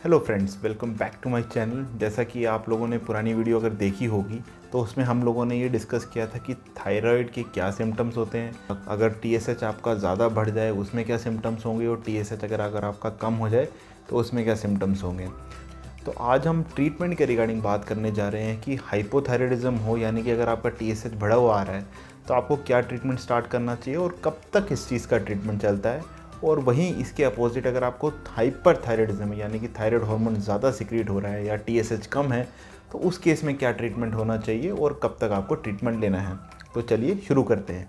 Hello friends, welcome back to my channel. जैसा कि आप लोगों ने पुरानी वीडियो अगर देखी होगी तो उसमें हम लोगों ने ये डिस्कस किया था कि थायराइड के क्या सिम्टम्स होते हैं, अगर टीएसएच आपका ज़्यादा बढ़ जाए उसमें क्या सिम्टम्स होंगे, और टीएसएच अगर आपका कम हो जाए तो उसमें क्या सिम्टम्स होंगे। तो आज हम ट्रीटमेंट के रिगार्डिंग बात करने जा रहे हैं कि हाइपोथायराइडिज्म हो, यानी कि अगर आपका टीएसएच बढ़ा हुआ आ रहा है तो आपको क्या ट्रीटमेंट स्टार्ट करना चाहिए और कब तक इस चीज़ का ट्रीटमेंट चलता है। और वहीं इसके अपोजिट अगर आपको हाइपरथायराइडिज्म है, यानी कि थायराइड हार्मोन ज़्यादा सिक्रीट हो रहा है या टीएसएच कम है, तो उस केस में क्या ट्रीटमेंट होना चाहिए और कब तक आपको ट्रीटमेंट लेना है। तो चलिए शुरू करते हैं।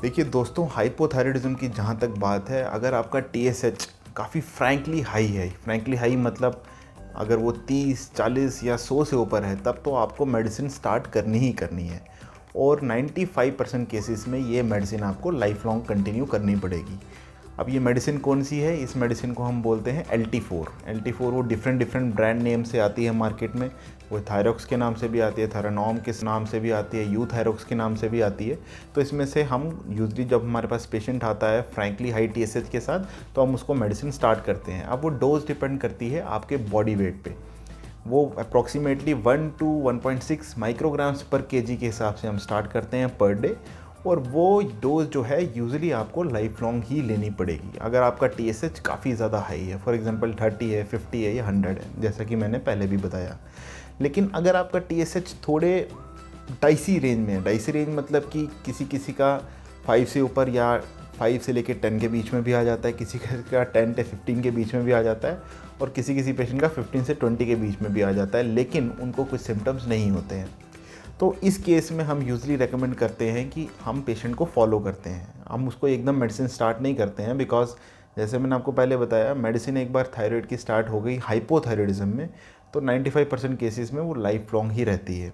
देखिए दोस्तों, हाइपोथायराइडिज्म की जहाँ तक बात है, अगर आपका टीएसएच काफ़ी फ्रैंकली हाई है, फ्रैंकली हाई मतलब अगर वो 30, 40 या 100 से ऊपर है, तब तो आपको मेडिसिन स्टार्ट करनी ही करनी है। और 95% केसेस में ये मेडिसिन आपको लाइफ लॉन्ग कंटिन्यू करनी पड़ेगी। अब ये मेडिसिन कौन सी है? इस मेडिसिन को हम बोलते हैं LT4 वो डिफरेंट ब्रांड नेम से आती है मार्केट में। वो थायरॉक्स के नाम से भी आती है, थायरानॉम के नाम से भी आती है, यूथायरॉक्स के नाम से भी आती है। तो इसमें से हम यूजली जब हमारे पास पेशेंट आता है फ्रैंकली हाई टीएसएच के साथ, तो हम उसको मेडिसिन स्टार्ट करते हैं। अब वो डोज डिपेंड करती है आपके बॉडी वेट पे। वो अप्रॉक्सीमेटली 1 to 1.6 माइक्रोग्राम्स पर केजी के हिसाब से हम स्टार्ट करते हैं पर डे। और वो डोज जो है यूजुअली आपको लाइफ लॉन्ग ही लेनी पड़ेगी अगर आपका टीएसएच काफ़ी ज़्यादा हाई है। फॉर एग्जांपल 30 है, 50 है या 100 है, जैसा कि मैंने पहले भी बताया। लेकिन अगर आपका टीएसएच थोड़े डाइसी रेंज में है, डाइसी रेंज मतलब कि किसी किसी का 5 से ऊपर या 5 से लेकर 10 के बीच में भी आ जाता है, किसी का 10 से 15 के बीच में भी आ जाता है, और किसी किसी पेशेंट का 15 से 20 के बीच में भी आ जाता है, लेकिन उनको कुछ सिम्टम्स नहीं होते हैं। तो इस केस में हम यूजली रेकमेंड करते हैं कि हम पेशेंट को फॉलो करते हैं, हम उसको एकदम मेडिसिन स्टार्ट नहीं करते हैं। बिकॉज जैसे मैंने आपको पहले बताया, मेडिसिन एक बार थायराइड की स्टार्ट हो गई हाइपोथायराइडिज्म में, तो 95% केसेस में वो लाइफ लॉन्ग ही रहती है।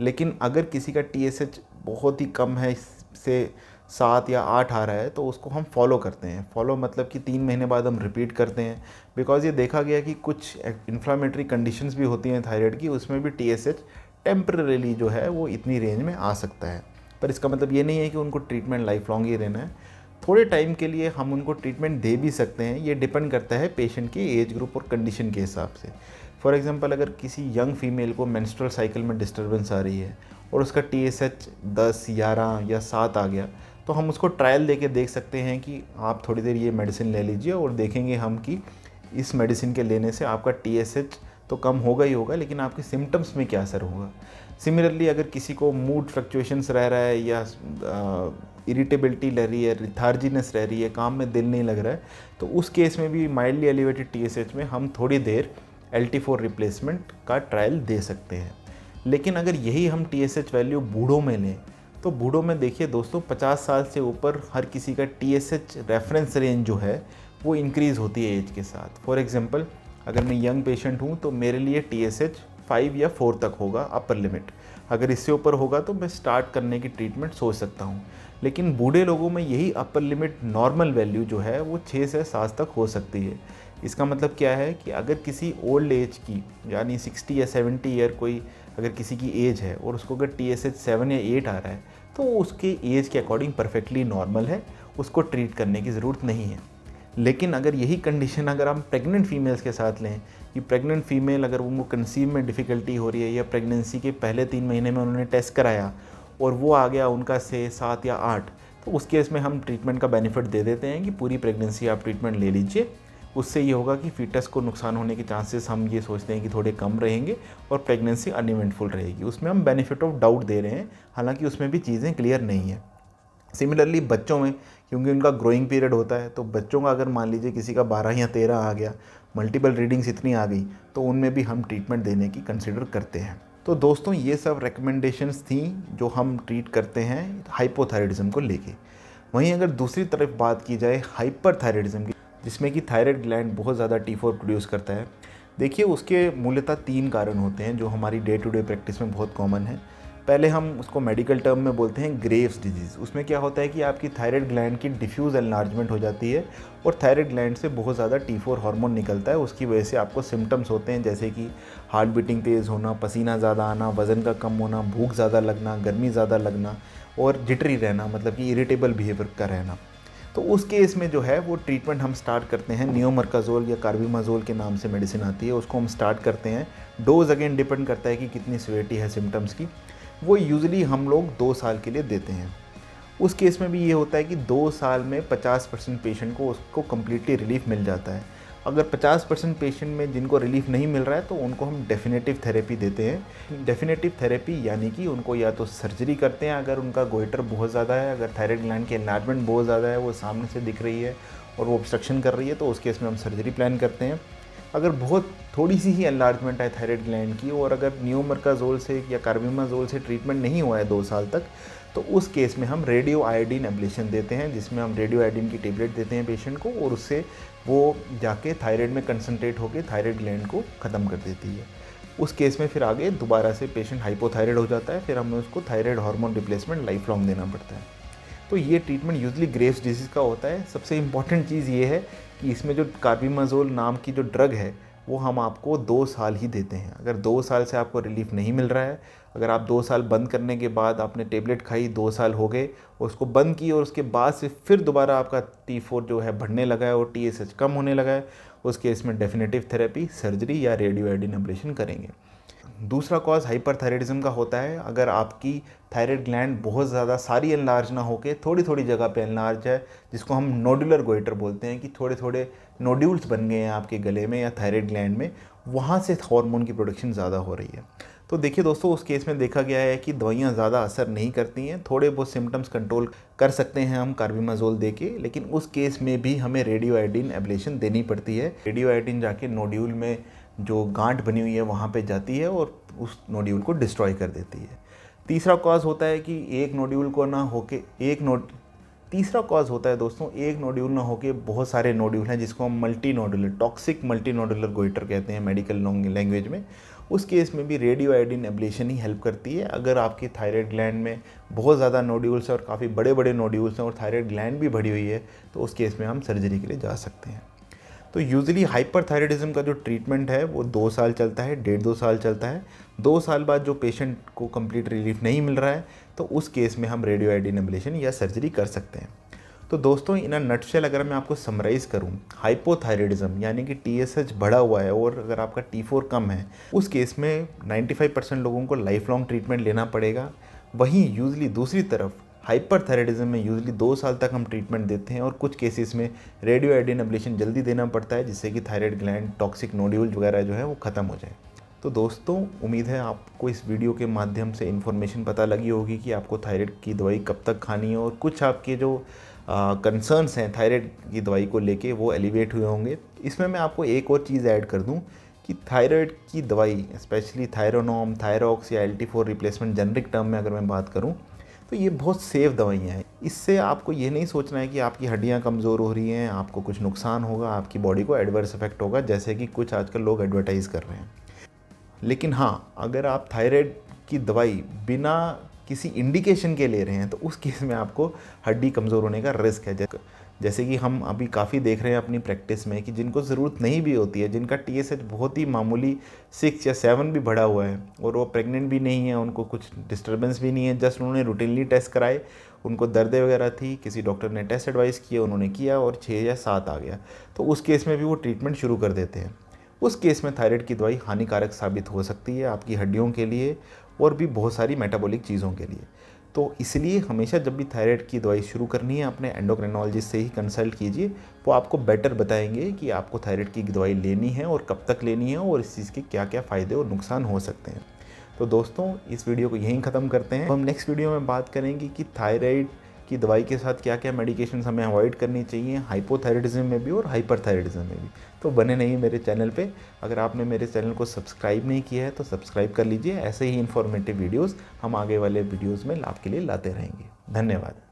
लेकिन अगर किसी का टीएसएच बहुत ही कम है, से 7 या 8 आ रहा है, तो उसको हम फॉलो करते हैं। फॉलो मतलब कि 3 महीने बाद हम रिपीट करते हैं। बिकॉज ये देखा गया कि कुछ इन्फ्लामेटरी कंडीशंस भी होती हैं थायराइड की, उसमें भी टीएसएच टेम्परेली जो है वो इतनी रेंज में आ सकता है। पर इसका मतलब ये नहीं है कि उनको ट्रीटमेंट लाइफ लॉन्ग ही रहना है। थोड़े टाइम के लिए हम उनको ट्रीटमेंट दे भी सकते हैं, ये डिपेंड करता है पेशेंट के एज ग्रुप और कंडीशन के हिसाब से। फॉर एग्जांपल, अगर किसी यंग फीमेल को मेंस्ट्रुअल साइकिल में डिस्टर्बेंस आ रही है और उसका टीएसएच 10, 11 या 7 आ गया, तो हम उसको ट्रायल दे के देख सकते हैं कि आप थोड़ी देर ये मेडिसिन ले लीजिए, और देखेंगे हम कि इस मेडिसिन के लेने से आपका टीएसएच तो कम होगा ही होगा, लेकिन आपके सिम्टम्स में क्या असर होगा। सिमिलरली, अगर किसी को मूड फ्लक्चुएशंस रह रहा है या इरिटेबिलिटी रह रही है, रिथार्जीनेस रह रही है, काम में दिल नहीं लग रहा है, तो उस केस में भी माइल्डली एलिवेटेड टीएसएच में हम थोड़ी देर LT4 रिप्लेसमेंट का ट्रायल दे सकते हैं। लेकिन अगर यही हम टीएसएच वैल्यू बूढ़ों में लें, तो बूढ़ों में देखिए दोस्तों, 50 साल से ऊपर हर किसी का टीएसएच रेफरेंस रेंज जो है वो इंक्रीज़ होती है एज के साथ। फॉर एग्जांपल, अगर मैं यंग पेशेंट हूँ तो मेरे लिए टीएसएच 5 या 4 तक होगा अपर लिमिट। अगर इससे ऊपर होगा तो मैं स्टार्ट करने की ट्रीटमेंट सोच सकता हूँ। लेकिन बूढ़े लोगों में यही अपर लिमिट नॉर्मल वैल्यू जो है वो 6 से 7 तक हो सकती है। इसका मतलब क्या है कि अगर किसी ओल्ड एज की, यानी 60 या 70 ईयर कोई अगर किसी की एज है और उसको अगर टीएसएच 7 या 8 आ रहा है, तो उसके एज के अकॉर्डिंग परफेक्टली नॉर्मल है, उसको ट्रीट करने की ज़रूरत नहीं है। लेकिन अगर यही कंडीशन अगर हम प्रेग्नेंट फीमेल्स के साथ लें, कि प्रेग्नेंट फीमेल अगर उनको कंसीव में डिफ़िकल्टी हो रही है या प्रेगनेंसी के पहले 3 महीने में उन्होंने टेस्ट कराया और वो आ गया उनका से 7 या 8, तो उस केस में हम ट्रीटमेंट का बेनिफिट दे देते हैं कि पूरी प्रेगनेंसी आप ट्रीटमेंट ले लीजिए। उससे ये होगा कि फीटस को नुकसान होने के चांसेस हम ये सोचते हैं कि थोड़े कम रहेंगे और प्रेगनेंसी अनइवेंटफुल रहेगी। उसमें हम बेनिफिट ऑफ डाउट दे रहे हैं, हालांकि उसमें भी चीज़ें क्लियर नहीं है। सिमिलरली बच्चों में, क्योंकि उनका ग्रोइंग पीरियड होता है, तो बच्चों का अगर मान लीजिए किसी का 12 या 13 आ गया, मल्टीपल रीडिंग्स इतनी आ गई, तो उनमें भी हम ट्रीटमेंट देने की कंसिडर करते हैं। तो दोस्तों, ये सब रिकमेंडेशंस थी जो हम ट्रीट करते हैं हाइपोथायराइडिज्म को लेके। वहीं अगर दूसरी तरफ बात की जाए हाइपरथायराइडिज्म की, जिसमें कि थायराइड ग्लैंड बहुत ज़्यादा T4 प्रोड्यूस करता है, देखिए उसके मूलतः 3 कारण होते हैं जो हमारी डे टू डे प्रैक्टिस में बहुत कॉमन है। पहले हम उसको मेडिकल टर्म में बोलते हैं ग्रेव्स डिजीज़। उसमें क्या होता है कि आपकी थायराइड ग्लैंड की डिफ्यूज़ एनलार्जमेंट हो जाती है और थायराइड ग्लैंड से बहुत ज़्यादा T4 हार्मोन निकलता है। उसकी वजह से आपको सिम्टम्स होते हैं, जैसे कि हार्ट बीटिंग तेज़ होना, पसीना ज़्यादा आना, वज़न का कम होना, भूख ज़्यादा लगना, गर्मी ज़्यादा लगना और जिटरी रहना, मतलब कि इरिटेबल बिहेवियर का रहना। तो उस केस में जो है वो ट्रीटमेंट हम स्टार्ट करते हैं, नियोमर्काजोल या कार्बिमाजोल के नाम से मेडिसिन आती है, उसको हम स्टार्ट करते हैं। डोज अगेन डिपेंड करता है कि कितनी सीवियरिटी है सिम्टम्स की। वो यूजुअली हम लोग 2 साल के लिए देते हैं। उस केस में भी ये होता है कि 2 साल में 50% पेशेंट को उसको कम्प्लीटली रिलीफ मिल जाता है। अगर 50% पेशेंट में जिनको रिलीफ नहीं मिल रहा है तो उनको हम डेफिनेटिव थेरेपी देते हैं। डेफिनेटिव थेरेपी यानी कि उनको या तो सर्जरी करते हैं अगर उनका गोइटर बहुत ज़्यादा है, अगर थायराइड ग्लैंड की एनलार्जमेंट बहुत ज़्यादा है, वो सामने से दिख रही है और वो ऑब्स्ट्रक्शन कर रही है, तो उस केस में हम सर्जरी प्लान करते हैं। अगर बहुत थोड़ी सी ही एनलार्जमेंट है थायराइड ग्लैंड की और अगर नियोमर्काजोल से या कार्बिमाजोल से ट्रीटमेंट नहीं हुआ है 2 साल तक, तो उस केस में हम रेडियो आयोडीन एब्लेशन देते हैं, जिसमें हम रेडियो आयोडीन की टेबलेट देते हैं पेशेंट को और उससे वो जाके थायराइड में कंसंट्रेट होकर थायराइड ग्लैंड को ख़त्म कर देती है। उस केस में फिर आगे दोबारा से पेशेंट हाइपोथायराइड हो जाता है, फिर हमें उसको thyroid hormone replacement life long देना पड़ता है। तो ये ट्रीटमेंट यूजली ग्रेव्स डिजीज़ का होता है। सबसे इम्पॉर्टेंट चीज़ ये है कि इसमें जो कार्बिमाजोल नाम की जो ड्रग है वो हम आपको 2 साल ही देते हैं। अगर 2 साल से आपको रिलीफ नहीं मिल रहा है, अगर आप 2 साल बंद करने के बाद आपने टेबलेट खाई, 2 साल हो गए और उसको बंद की और उसके बाद से फिर दोबारा आपका T4 जो है बढ़ने लगा है और TSH कम होने लगा है, उस केस में डेफिनेटिव थेरेपी, सर्जरी या रेडियो आयोडीन एब्लेशन करेंगे। दूसरा कॉज हाइपरथायराइडिज्म का होता है। अगर आपकी थायराइड ग्लैंड बहुत ज़्यादा सारी एनलार्ज ना होके थोड़ी थोड़ी जगह पे एनलार्ज है, जिसको हम नोडुलर गोइटर बोलते हैं, कि थोड़े थोड़े नोड्यूल्स बन गए हैं आपके गले में या थायराइड ग्लैंड में, वहाँ से हार्मोन की प्रोडक्शन ज़्यादा हो रही है। तो देखिए दोस्तों, उस केस में देखा गया है कि दवाइयाँ ज़्यादा असर नहीं करती हैं, थोड़े बहुत सिम्टम्स कंट्रोल कर सकते हैं हम कार्बिमाजोल दे के, लेकिन उस केस में भी हमें रेडियो आयोडीन एब्लेशन देनी पड़ती है। रेडियो आयोडीन जाके नोड्यूल में जो गांठ बनी हुई है वहाँ पे जाती है और उस नोड्यूल को डिस्ट्रॉय कर देती है। तीसरा कॉज होता है कि एक नोड्यूल को ना होके तीसरा कॉज होता है दोस्तों, एक नोड्यूल ना होके बहुत सारे नोड्यूल हैं, जिसको हम multi nodular toxic multi nodular goitre कहते हैं मेडिकल लैंग्वेज में। उस केस में भी रेडियो आयोडीन एब्लेशन ही हेल्प करती है। अगर आपकी थायराइड ग्लैंड में बहुत ज़्यादा नोड्यूल्स हैं और काफ़ी बड़े बड़े नोड्यूल्स हैं और थायराइड ग्लैंड भी बढ़ी हुई है, तो उस केस में हम सर्जरी के लिए जा सकते हैं। तो यूजुअली हाइपरथायराइडिज्म का जो ट्रीटमेंट है वो 2 साल चलता है, 1.5-2 साल चलता है। 2 साल बाद जो पेशेंट को कंप्लीट रिलीफ नहीं मिल रहा है, तो उस केस में हम रेडियो आयोडीन एब्लेशन या सर्जरी कर सकते हैं। तो दोस्तों, इन अ नटशेल अगर मैं आपको समराइज़ करूं, हाइपोथायराइडिज्म यानी कि TSH बढ़ा हुआ है और अगर आपका T4 कम है, उस केस में 95% लोगों को लाइफ लॉन्ग ट्रीटमेंट लेना पड़ेगा। वहीं यूजुअली दूसरी तरफ हाइपरथायराइडिज्म में यूजुअली 2 साल तक हम ट्रीटमेंट देते हैं और कुछ केसेस में रेडियो आयोडीन एब्लेशन जल्दी देना पड़ता है, जिससे कि थायराइड ग्लैंड टॉक्सिक नोड्यूल वगैरह जो है वो ख़त्म हो जाए। तो दोस्तों, उम्मीद है आपको इस वीडियो के माध्यम से इन्फॉर्मेशन पता लगी होगी कि आपको थायराइड की दवाई कब तक खानी है और कुछ आपके जो कंसर्न्स हैं थायराइड की दवाई को लेके वो एलिवेट हुए होंगे। इसमें मैं आपको एक और चीज़ ऐड कर दूं कि थायराइड की दवाई स्पेशली थायरोनॉम, थायरॉक्स या LT4 रिप्लेसमेंट जेनरिक टर्म में अगर मैं बात करूं, तो ये बहुत सेफ़ दवाइयाँ हैं। इससे आपको ये नहीं सोचना है कि आपकी हड्डियाँ कमज़ोर हो रही हैं, आपको कुछ नुकसान होगा, आपकी बॉडी को एडवर्स इफेक्ट होगा, जैसे कि कुछ आजकल लोग एडवर्टाइज़ कर रहे हैं। लेकिन हाँ, अगर आप थायराइड की दवाई बिना किसी इंडिकेशन के ले रहे हैं, तो उस केस में आपको हड्डी कमज़ोर होने का रिस्क है। जैसे कि हम अभी काफ़ी देख रहे हैं अपनी प्रैक्टिस में कि जिनको ज़रूरत नहीं भी होती है, जिनका TSH बहुत ही मामूली 6 या 7 भी बढ़ा हुआ है और वो प्रेग्नेंट भी नहीं है, उनको कुछ डिस्टर्बेंस भी नहीं है, जस्ट उन्होंने रूटीनली टेस्ट कराए, उनको दर्द वगैरह थी, किसी डॉक्टर ने टेस्ट एडवाइस किया, उन्होंने किया और 6 या 7 आ गया, तो उस केस में भी वो ट्रीटमेंट शुरू कर देते हैं। उस केस में थायराइड की दवाई हानिकारक साबित हो सकती है आपकी हड्डियों के लिए और भी बहुत सारी मेटाबॉलिक चीज़ों के लिए। तो इसलिए हमेशा जब भी थायराइड की दवाई शुरू करनी है, अपने एंडोक्रिनोलॉजिस्ट से ही कंसल्ट कीजिए। वो आपको बेटर बताएंगे कि आपको थायराइड की दवाई लेनी है और कब तक लेनी है और इस चीज़ के क्या क्या फ़ायदे और नुकसान हो सकते हैं। तो दोस्तों, इस वीडियो को यहीं ख़त्म करते हैं। हम नेक्स्ट वीडियो में बात करेंगे कि थायराइड की दवाई के साथ क्या क्या मेडिकेशंस हमें अवॉइड करनी चाहिए, हाइपोथायराइडिज्म में भी और हाइपरथायराइडिज्म में भी। तो बने नहीं मेरे चैनल पे। अगर आपने मेरे चैनल को सब्सक्राइब नहीं किया है तो सब्सक्राइब कर लीजिए। ऐसे ही इन्फॉर्मेटिव वीडियोस हम आगे वाले वीडियोस में आपके लिए लाते रहेंगे। धन्यवाद।